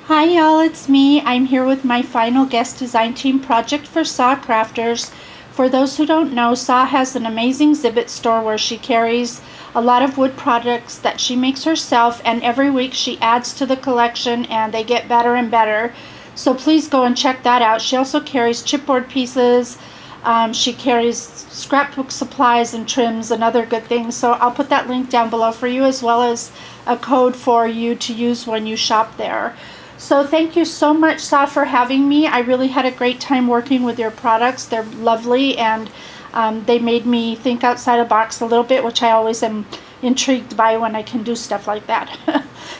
Hi y'all, it's me. I'm here with my final guest design team project for SaCrafters. For those who don't know, Sa has an amazing exhibit store where she carries a lot of wood products that she makes herself, and every week she adds to the collection and they get better and better. So please go and check that out. She also carries chipboard pieces. She carries scrapbook supplies and trims and other good things. So I'll put that link down below for you, as well as a code for you to use when you shop there. So thank you so much, Sa, for having me. I really had a great time working with your products. They're lovely, and they made me think outside the box a little bit, which I always am intrigued by when I can do stuff like that.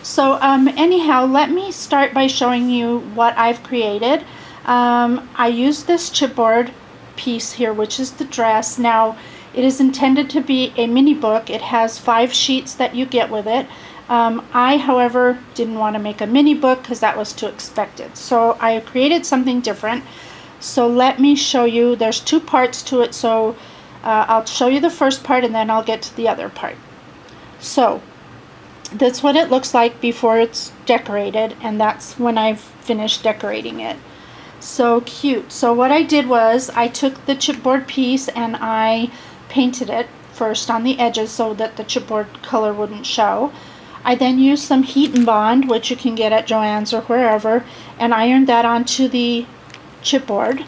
So anyhow, let me start by showing you what I've created. I used this chipboard piece here, which is the dress. Now, it is intended to be a mini book. It has 5 sheets that you get with it. I, however, didn't want to make a mini book because that was too expected. So I created something different. So let me show you. There's 2 parts to it. So I'll show you the first part and then I'll get to the other part. So that's what it looks like before it's decorated, and that's when I've finished decorating it. So cute. So what I did was I took the chipboard piece and I painted it first on the edges so that the chipboard color wouldn't show. I then used some heat and bond, which you can get at Joann's or wherever, and ironed that onto the chipboard.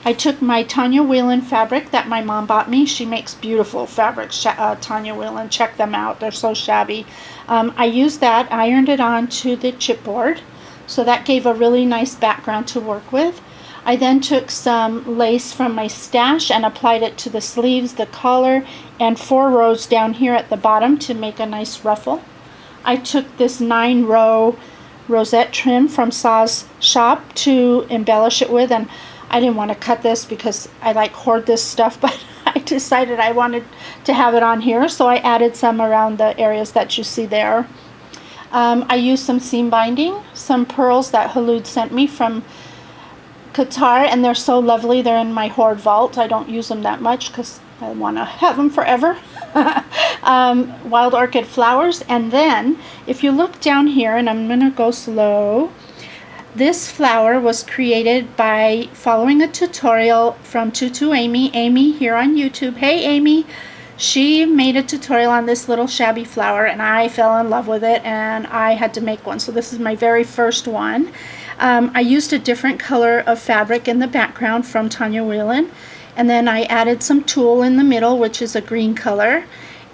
I took my Tanya Whelan fabric that my mom bought me. She makes beautiful fabrics, Tanya Whelan. Check them out. They're so shabby. I used that, ironed it onto the chipboard, so that gave a really nice background to work with. I then took some lace from my stash and applied it to the sleeves, the collar, and 4 rows down here at the bottom to make a nice ruffle. I took this 9-row rosette trim from Sa's shop to embellish it with, and I didn't want to cut this because I hoard this stuff, but I decided I wanted to have it on here, so I added some around the areas that you see there. I used some seam binding, some pearls that Halud sent me from Qatar, and they're so lovely. They're in my hoard vault. I don't use them that much because I want to have them forever. Wild orchid flowers, and then if you look down here, and I'm going to go slow, this flower was created by following a tutorial from Tutu Amy here on YouTube. Hey Amy! She made a tutorial on this little shabby flower, and I fell in love with it, and I had to make one. So this is my very first one. I used a different color of fabric in the background from Tanya Whelan, and then I added some tulle in the middle, which is a green color,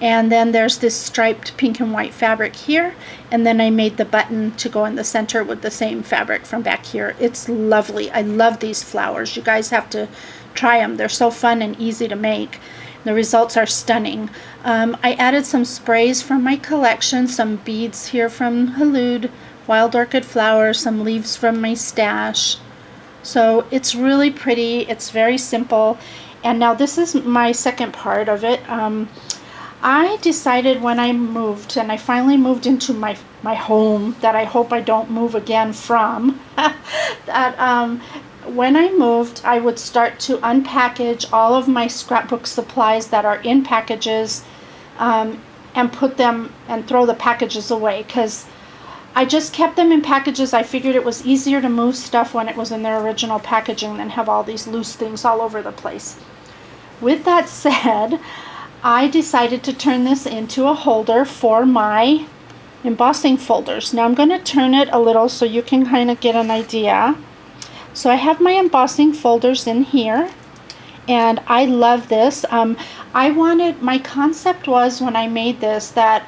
and then there's this striped pink and white fabric here, and then I made the button to go in the center with the same fabric from back here. It's lovely. I love these flowers. You guys have to try them. They're so fun and easy to make. The results are stunning. I added some sprays from my collection, some beads here from Halud, wild orchid flowers, some leaves from my stash. So it's really pretty. It's very simple. And now this is my second part of it. I decided when I moved, and I finally moved into my home that I hope I don't move again from, that when I moved, I would start to unpackage all of my scrapbook supplies that are in packages, and put them and throw the packages away, because I just kept them in packages. I figured it was easier to move stuff when it was in their original packaging than have all these loose things all over the place. With that said, I decided to turn this into a holder for my embossing folders. Now I'm going to turn it a little so you can kind of get an idea. So I have my embossing folders in here, and I love this. My concept was when I made this that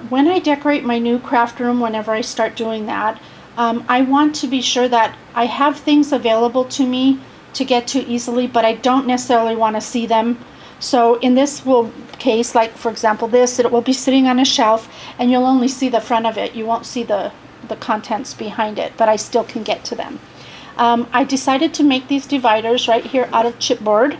when I decorate my new craft room, whenever I start doing that, I want to be sure that I have things available to me to get to easily, but I don't necessarily want to see them. So in this case, like for example this, it will be sitting on a shelf and you'll only see the front of it. You won't see the contents behind it, but I still can get to them. I decided to make these dividers right here out of chipboard.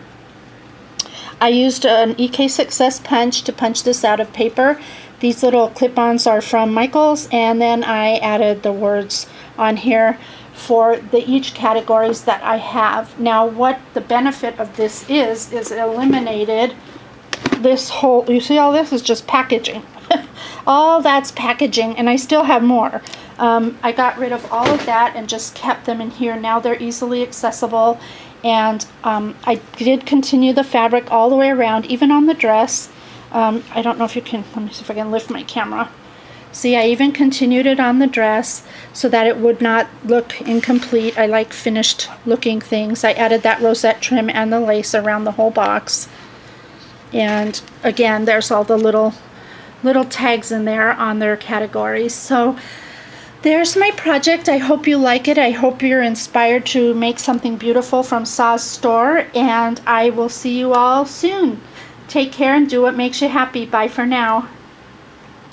I used an EK Success punch to punch this out of paper. These little clip-ons are from Michaels, and then I added the words on here for each categories that I have. Now what the benefit of this is it eliminated this whole, you see all this is just packaging. all that's packaging, and I still have more. I got rid of all of that and just kept them in here. Now they're easily accessible, and I did continue the fabric all the way around, even on the dress. I don't know if you can, let me see if I can lift my camera. See, I even continued it on the dress so that it would not look incomplete. I like finished looking things. I added that rosette trim and the lace around the whole box. And again, there's all the little tags in there on their categories. So there's my project. I hope you like it. I hope you're inspired to make something beautiful from Sa's store, and I will see you all soon. Take care and do what makes you happy. Bye for now.